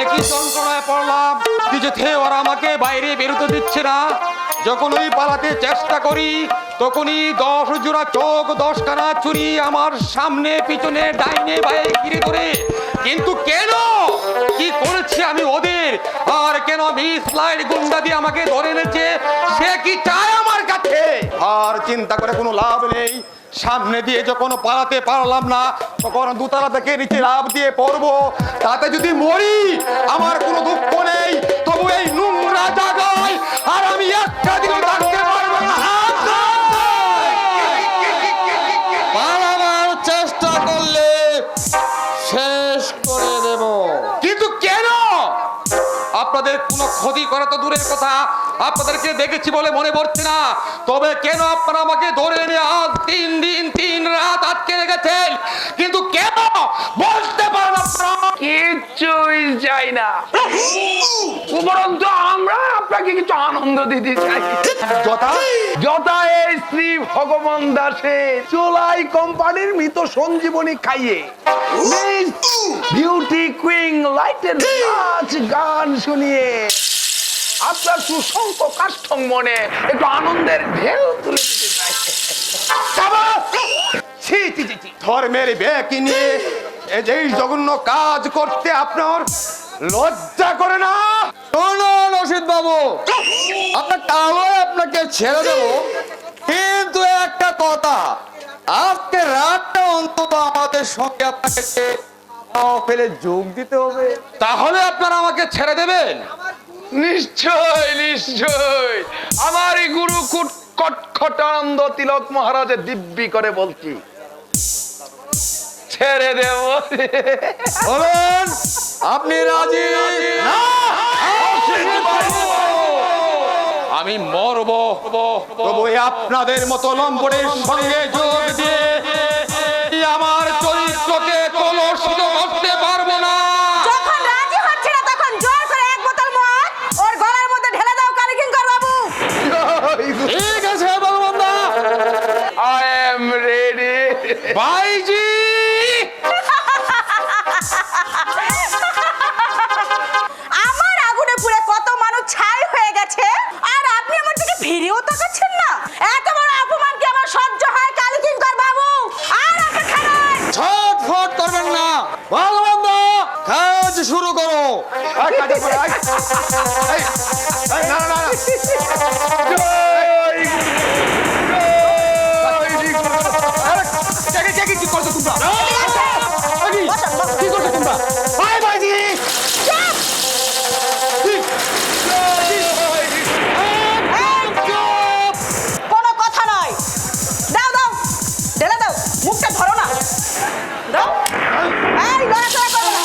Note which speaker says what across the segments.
Speaker 1: একই যন্ত্রণায় পড়লাম, কিছুতেই ওরা আমাকে বাইরে বেরোতে দিচ্ছে না। যখনই পালাতে চেষ্টা করি তখনই 10 জোড়া চোখ 10 খানা চুরি আমার সামনে পিছনে ডাইনে বায়ে ঘিরে ধরে। কিন্তু কেন, কি করেছি আমি ওদের? আর কেন মিস লাইট গুন্ডা দিয়ে আমাকে ধরে এনেছে? সে কি চায় আমার কাছে? আর চিন্তা করে কোনো লাভ নেই। সামনে দিয়ে যখন পালাতে পারলাম না তখন দোতলা থেকে নিচে লাফ দিয়ে পড়বো। তাতে যদি মরি আমার কোনো দুঃখ নেই, তবু এই নোংরা জায়গায় আর আমি একটা দিনও থাকতে পারবো না।
Speaker 2: পালাবার চেষ্টা করলে শেষ করে দেব।
Speaker 1: কিন্তু কেন? আপনাদের কোনো ক্ষতি করা তো দূরের কথা, আপনাদেরকে দেখেছি বলে মনে পড়ছে না। তবে কেন আপনারা আমাকে ধরে এনে আজ 3 দিন 3 রাত আটকে রেখেছেন? কিন্তু কেন বলতে পারেন আপনারা?
Speaker 3: কিচ্ছুই চাই না, উপরন্তু আমরা আপনাকে কিছু আনন্দ দিতে চাই। যথা এই শ্রী ভগবান দাসের চোলাই কোম্পানির মৃত সঞ্জীবনী খাইয়ে বিউটি কুইং লাইটের নাচ গান শুনিয়ে আপনার সুসংক কাষ্ঠং মনে একটু আনন্দের ঢেউ তুলে দিতে চাই।
Speaker 1: ধর্মের ব্যাকি নিয়ে এই জঘন্য কাজ করতে আপনার লজ্জা করে না?
Speaker 2: শুনুন রশিদ বাবু, আপনার টাওয়ার আপনাকে ছেড়ে দেবো, কিন্তু একটা কথা, আজকে রাতটা অন্তত আমাদের সঙ্গে আপনাকে ফেলে যোগ দিতে হবে।
Speaker 1: তাহলে আপনারা আমাকে ছেড়ে দেবেন?
Speaker 3: নিশ্চয় নিশ্চয়, আমার এই গুরু কটখটানন্দ তিলক মহারাজের দিব্যি করে বলছি, ছেড়ে দেব।
Speaker 2: বলেন আপনি রাজি?
Speaker 1: আমি মরবো, তবু আপনাদের মতো লম্পটের সঙ্গে যোগ দিয়ে আমার চরিত্রকে কলুষিত করতে পারবো না।
Speaker 4: যখন রাজি হচ্ছে না তখন জোর করে এক বোতল মদ ওর গলার মধ্যে ঢেলে দাও কালীকিঙ্কর বাবু।
Speaker 2: ঠিক আছে বলবন্ধা,
Speaker 3: I am ready.
Speaker 1: ভাইজি,
Speaker 4: আমার আগুনে পুড়ে কত মানুষ ছাই হয়ে গেছে আর আপনি আমার দিকে ফিরেও তাকাচ্ছেন না। এত বড় অপমান কি আমার সহ্য হয় কালীকিঙ্কর বাবু? আর অপেক্ষা নয়,
Speaker 2: ছটফট করবেন না, বলবন্ধা কাজ শুরু করো।
Speaker 1: কি করছো তোমরা? কি করছো তোমরা? ভাইজি,
Speaker 4: কোনো কথা নয়। দাও দাও ঢেলে দাও, মুখটা ধরো না, দাও। এই লড়াচড়া করো না,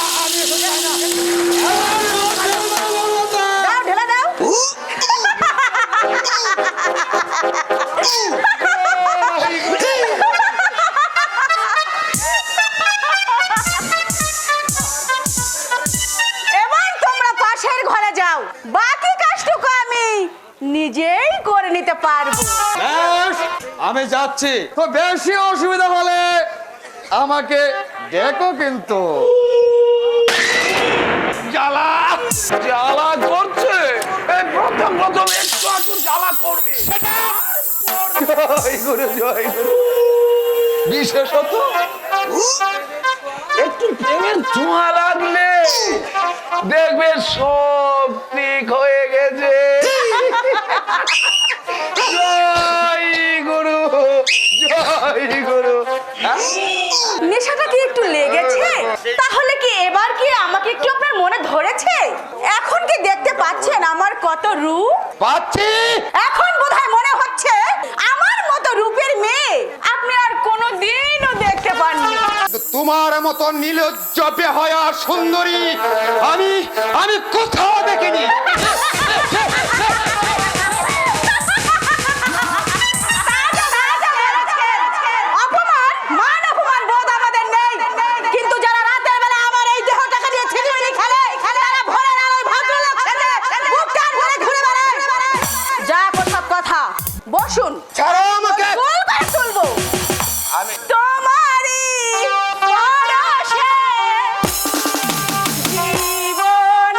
Speaker 4: দাও ঢেলে দাও। এবার তোমরা পাশের ঘরে যাও, বাকি কাজটুকু আমি নিজেই করে নিতে পারবো।
Speaker 2: বেশ, আমি যাচ্ছি। তো বেশি অসুবিধা হলে আমাকে দেখো কিন্তু।
Speaker 3: জ্বালা জ্বালা করছে, এই প্রথম একটু জ্বালা করবে। জয় গুরু জয় গুরু। বিশেষত একটু প্রেমের ছোঁয়া লাগলে দেখবে সব ঠিক হয়ে গেছে। জয় গুরু জয় গুরু।
Speaker 4: নেশাটা কি একটু লেগেছে? তাহলে কি এবার কি আমাকে একটু আপনার মনে ধরেছে? এখন কি দেখতে পাচ্ছেন আমার কত রূপ?
Speaker 1: পাচ্ছি।
Speaker 4: এখন বোধহয় মনে হচ্ছে আমার মতো রূপের মেয়ে আপনি আর কোনোদিনও দেখতে পাননি।
Speaker 1: তোমার মতো নির্লজ্জ বেহায়া সুন্দরী আমি আমি কোথাও দেখিনি।
Speaker 4: অপমান, মান অপমান বোধ আমাদের নেই, কিন্তু যারা রাতের বেলা আমার এই দেহটাকে নিয়ে ছিনিমিনি খেলে, তারা ভোরের আলোয় ভদ্রলোক সেজে বুক টান ভরে ঘুরে বেড়ায়। যা সব কথা, বসুন।
Speaker 1: ছাড়ো আমাকে।
Speaker 4: গোল করে তুলবো
Speaker 3: আমি
Speaker 4: তোমারই পরশে জীবন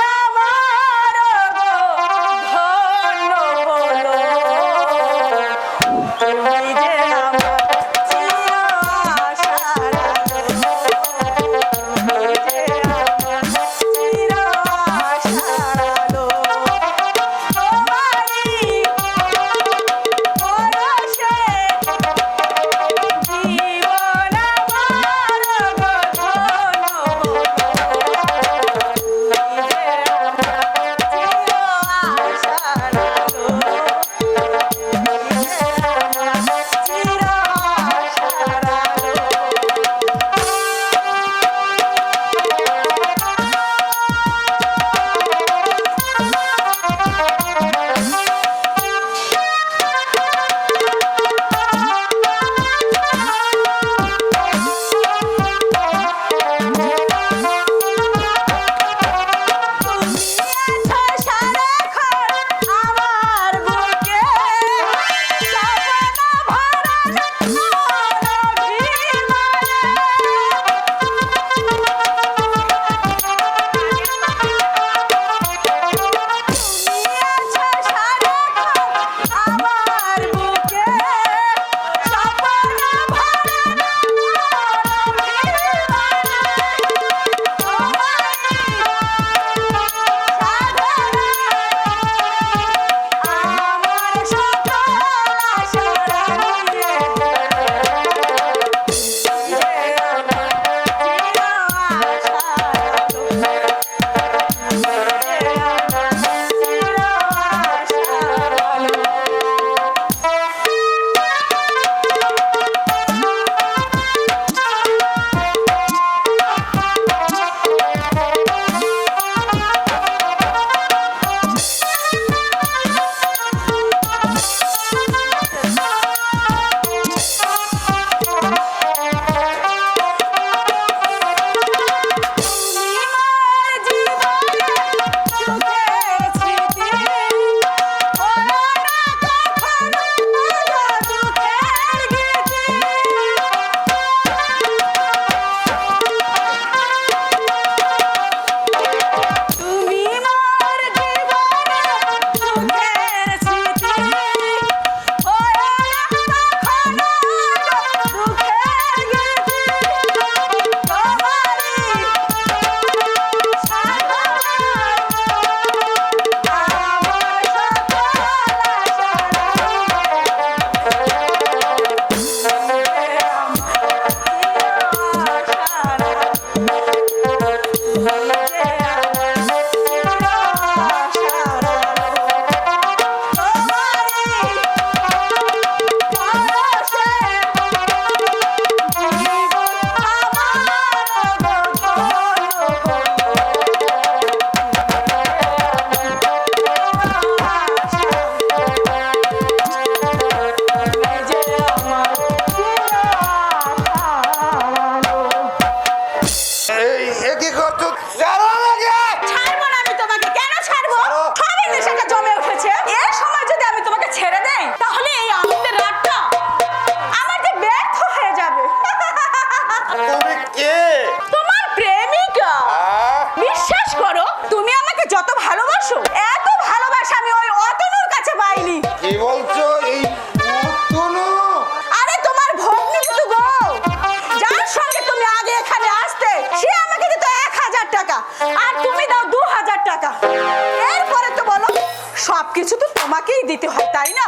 Speaker 4: সবকিছু তো তোমাকেই দিতে হয় তাই না?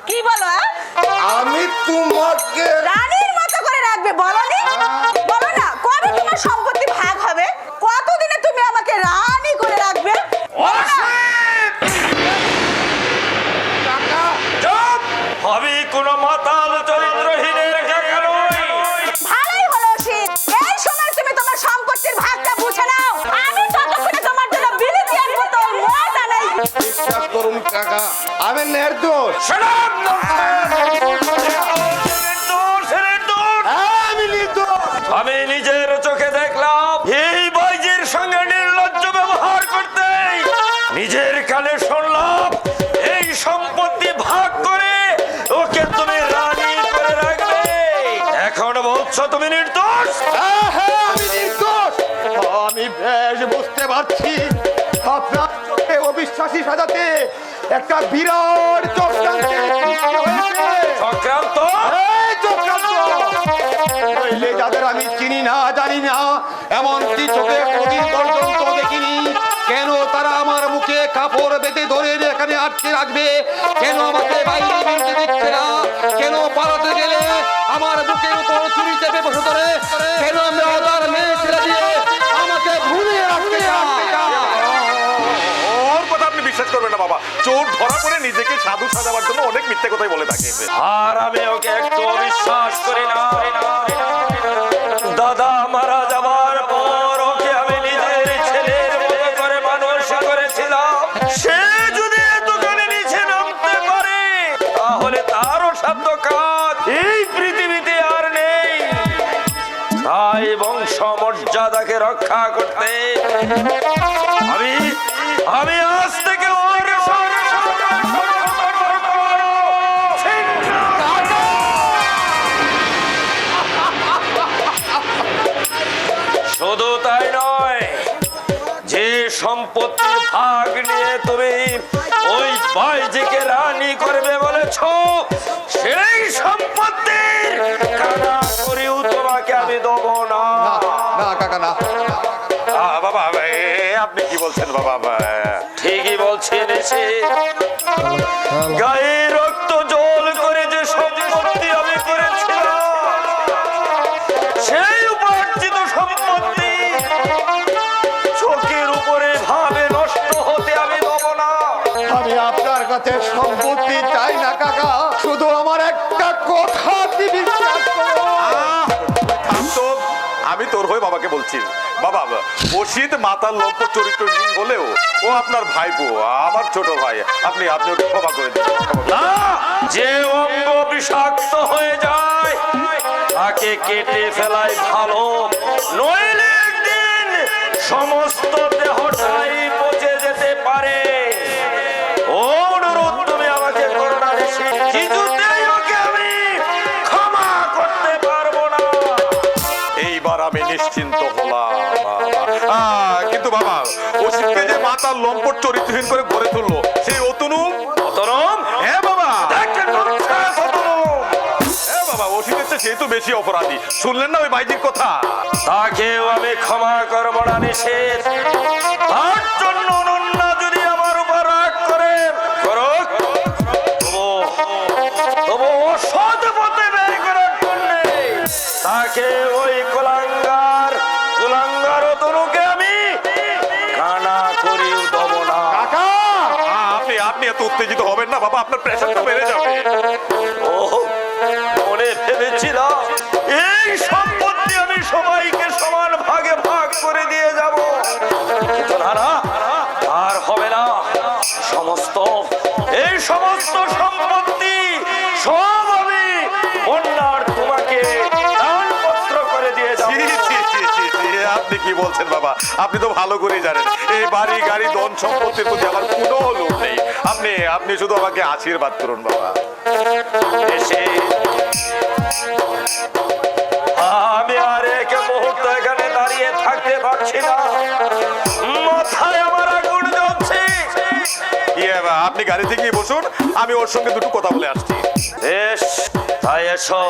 Speaker 4: কি বলো?
Speaker 2: আমি তোমাকে
Speaker 4: রানীর মতো করে রাখবে বলনি? বলো না কবে তোমার সম্পত্তি ভাগ হবে? কতদিনে তুমি আমাকে রানী করে রাখবে? বলো না।
Speaker 5: আমি কোন মাতাল চরিত্রহীনের কাকা নই।
Speaker 4: ভালোই হলো অসিত, এই সময় তুমি তোমার সম্পত্তির ভাগটা বুঝে নাও। আমি ততক্ষণে তোমার জন্য বিলিতি আর বোতল মদ আনাই।
Speaker 2: বিশ্বাস করুন কাকা, আমি নির্দোষ। আমি নির্দোষ।
Speaker 5: আমি নিজের চোখে দেখলাম এই বাইজির সঙ্গে নির্লজ্জ ব্যবহার করতে, নিজের কানে শুনলাম এই সম্পত্তি ভাগ করে ওকে তুমি রানী করে রাখবে। এখন বলছো তুমি নির্দোষ?
Speaker 2: হ্যাঁ, আমি নির্দোষ। আমি বেশ বুঝতে পারছি আপনার চোখে অবিশ্বাসী সাজাতে একটা বিরাট চক্রান্ত হয়েছে।
Speaker 5: চক্রান্ত?
Speaker 2: এই চক্রান্ত নইলে যাদের আমি চিনি না জানি না, এমনকি চোখে কোনদিন পর্যন্ত দেখিনি, কেন তারা আমার মুখে কাপড় বেঁধে ধরে এখানে আটকে রাখবে? কেন আমাকে বাইরে বেরোতে দিচ্ছে না? কেন পালাতে গেলে আমার বুকের উপর চুরি চেপে বসে ধরে? কেন আমরা তার মেয়ে ছেড়ে দিয়ে আমাকে ভুলে রাখতে চায়?
Speaker 6: ওর কথা আপনি বিশ্বাস করবেন না বাবা। চোর ধরা পড়ে নিজেকে সাধু সাজাবার জন্য অনেক মিথ্যে কথাই বলে থাকে।
Speaker 5: আর আমি ওকে একটু বিশ্বাস করি না। দাদা মারা যাবার পর ওকে আমি নিজের ছেলের মতো করে মানুষ করেছিলাম। সে যদি এতখানি নিচে নামতে পারে তাহলে তারও সাধ্য কাজ এই পৃথিবীতে আর নেই। তাই বংশ মর্যাদাকে রক্ষা করতে আমি আজ থেকে ওর সঙ্গে শুধু তাই নয়, যে সম্পত্তির ভাগ নিয়ে তুমি ওই বাইজিকে রানী করবে বলেছ, সেই সম্পত্তির কানা করেও তোমাকে আমি দেবো না।
Speaker 2: না কাকা না।
Speaker 6: বাবা আপনি কি বলছেন বাবা?
Speaker 5: ঠিকই বলছি এনেছি। গায়ে রক্ত জল করে যে সম্পত্তি আমি করেছিলাম, সেই উপার্জিত সম্পত্তি চোখের উপরে ভাবে নষ্ট হতে আমি দেব না।
Speaker 2: আমি আপনার কাছে সম্পত্তি চাই না কাকা, শুধু আমার একটা কথা আপনি বিশ্বাস করুন।
Speaker 6: তো আমি তোর হয়ে বাবাকে বলছি বাবা, অসিত মাতাল লম্পট চরিত্রহীন হলেও ও আপনার ভাইপো, আমার ছোট ভাই। আপনি ওকে ক্ষমা করে দিন।
Speaker 5: না, যে অঙ্গ বিষাক্ত হয়ে যায় তাকে কেটে ফেলাই ভালো, নইলে একদিন সমস্ত দেহটাই পচে যেতে পারে। অনুরোধ তুমি আমাকে করো না ঋষি, কিছুতেই ওকে আমি ক্ষমা করতে পারবো না।
Speaker 6: এইবার আমি নিশ্চিন্ত হলাম। কিন্তু বাবা, অসিতকে যে মাতাল লম্পট চরিত্রহীন করে গড়ে তুললো সেই অতনুম।
Speaker 5: অতরম?
Speaker 6: হ্যাঁ বাবা,
Speaker 5: দেখেন রক্ষাস অতরম।
Speaker 6: হ্যাঁ বাবা, অসিতের চেয়ে সে তো বেশি অপরাধী। শুনলেন না ওই বাইজির কথা?
Speaker 5: তাকেও আমি ক্ষমা করব না নিষেধ। তার জন্য অনন্যা যদি আমার উপর রাগ করে করুক, তবু অসৎ পথে ব্যয় করার জন্য তাকে ওই কুলাঙ্গার তনুকে আমি কানা করেও দেব না।
Speaker 2: কাকা
Speaker 6: আপনি এত উত্তেজিত হবেন না বাবা, আপনার প্রেশারটা বেড়ে যাবে।
Speaker 5: ও মনে ভেবেছিলাম এই সম্পত্তি আমি সবাইকে সমান ভাগে ভাগ করে দিয়ে যাব, কিন্তু না, আর হবে না। এই সমস্ত সম্পত্তি সব আমি বন্যার তোমাকে দানপত্র করে দিয়ে যাব।
Speaker 6: আপনি কি বলছেন বাবা? আপনি তো ভালো করে জানেন এই বাড়ি গাড়ি ধন সম্পত্তির প্রতি আমার কোনো লোভ নেই। আপনি শুধু আমাকে আশীর্বাদ করুন বাবা।
Speaker 5: এসে আমি আর এক মুহূর্ত এখানে দাঁড়িয়ে থাকতে পারছি না, মাথায় আমার আগুন জ্বলছে।
Speaker 6: আপনি গাড়িতে গিয়ে বসুন, আমি ওর সঙ্গে দুটো কথা বলে আসছি।
Speaker 5: বেশ, তাই এসো।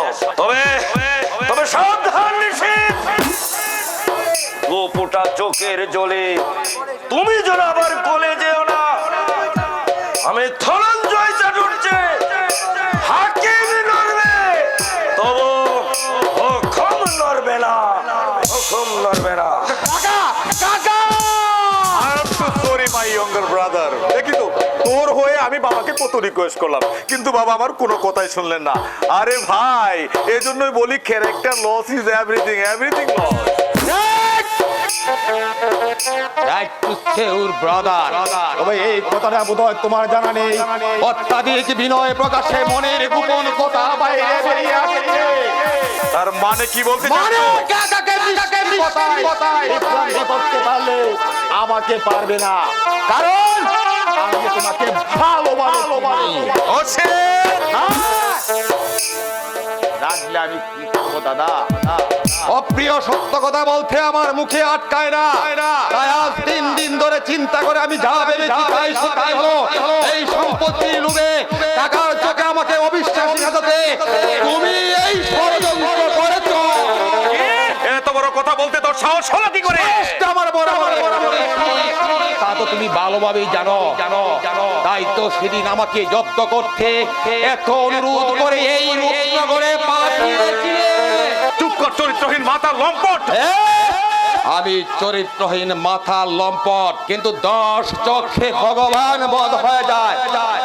Speaker 5: তবে সাবধান নিষেধ, গোপুটা চোখের জলে তুমি যেন আবার গলে যেও না। আমি ধনঞ্জয় চাটুর্যে হাকিম নড়বে, তবু হুকুম নড়বে না, হুকুম নড়বে না।
Speaker 6: Sorry my younger brother. দেখি তো, তোর হয়ে আমি বাবাকে কত রিকোয়েস্ট করলাম, কিন্তু বাবা আমার কোনো কথাই শুনলেন না। আরে ভাই, এজন্যই বলি character loss is everything, everything loss.
Speaker 1: Right to say your brother.
Speaker 2: তবে এই কথাটা বোধহয় তোমার জানা নেই।
Speaker 1: অত্যাধিক বিনয় প্রকাশে মনের গোপন কথা বাইরে বেরিয়ে আসছে।
Speaker 6: তার মানে কি বলতে
Speaker 1: মানে
Speaker 6: চাচ্ছ?
Speaker 1: কথায়
Speaker 2: করতে পারলে আমাকে পারবে না, কারণ আমি তোমাকে ভালোবাসি। রাখলে আমি কি করবো দাদা?
Speaker 1: অপ্রিয় সত্য কথা বলতে আমার মুখে আটকায় না। তাই আজ 3 দিন ধরে চিন্তা করে আমি যা ভেবেছি তাই সেটাই হলো। এই সম্পত্তির লোভে টাকার চোখে আমাকে অবিশ্বাসী সাজাতে তুমি এই ষড়যন্ত্র করেছো।
Speaker 6: এত বড় কথা বলতে তোর সাহস হলো কি করে?
Speaker 1: চেষ্টা আমার বড় তা তো তুমি ভালোভাবেই জানো। তাই তো সেদিন আমাকে জব্দ করতে এত অনুরোধ করে এই রূপনগরে পাঠিয়েছিলে।
Speaker 6: চুপ কর, চরিত্রহীন মাথা লম্পট।
Speaker 1: আমি চরিত্রহীন মাথা লম্পট, কিন্তু 10 চোখে ভগবান বধ হয়ে যায়।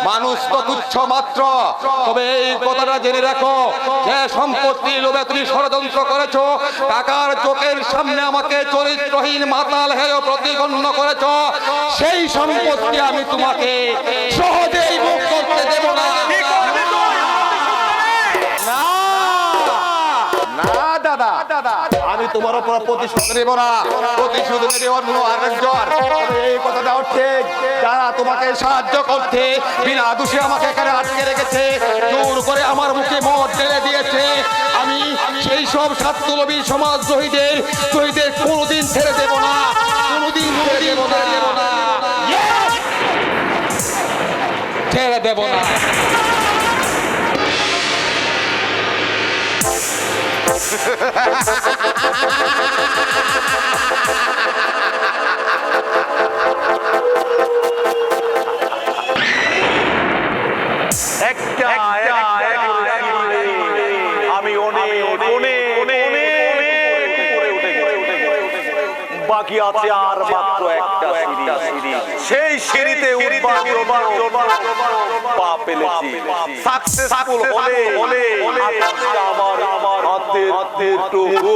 Speaker 1: মানুষ তো তুচ্ছ মাত্র। তবে এই কথাটা জেনে রাখো, যে সম্পত্তির লোভে তুমি ষড়যন্ত্র করেছো, টাকার চোখের সামনে আমাকে চরিত্রহীন মাতাল হেয় প্রতিগণ্য করেছো, সেই সম্পত্তি আমি তোমাকে সহজেই ভোগ করতে দেব না।
Speaker 2: না দাদা, আমি তোমার উপর প্রতিশোধ নেব না।
Speaker 1: প্রতিশোধ নেবে অন্য আরেকজন।
Speaker 2: তবে এই কথাটা ঠিক, যারা তোমাকে
Speaker 1: সাহায্য করতে বিনা দোষে আমাকে এখানে আটকে রেখেছে, জোর করে আমার মুখে মদ ঢেলে দিয়েছে, আমি সেই সব স্বার্থলোভী সমাজদ্রোহীদের কোনোদিন ছেড়ে দেব না, কোনোদিন ছেড়ে দেব না, ছেড়ে দেব না।
Speaker 6: আমি বাকি আছে আর মাত্র একটা সিঁড়ি। সেই সিঁড়িতে উঠবার পা ফেলেছি। সাকসেসফুল হলে আমার হাতের টুকু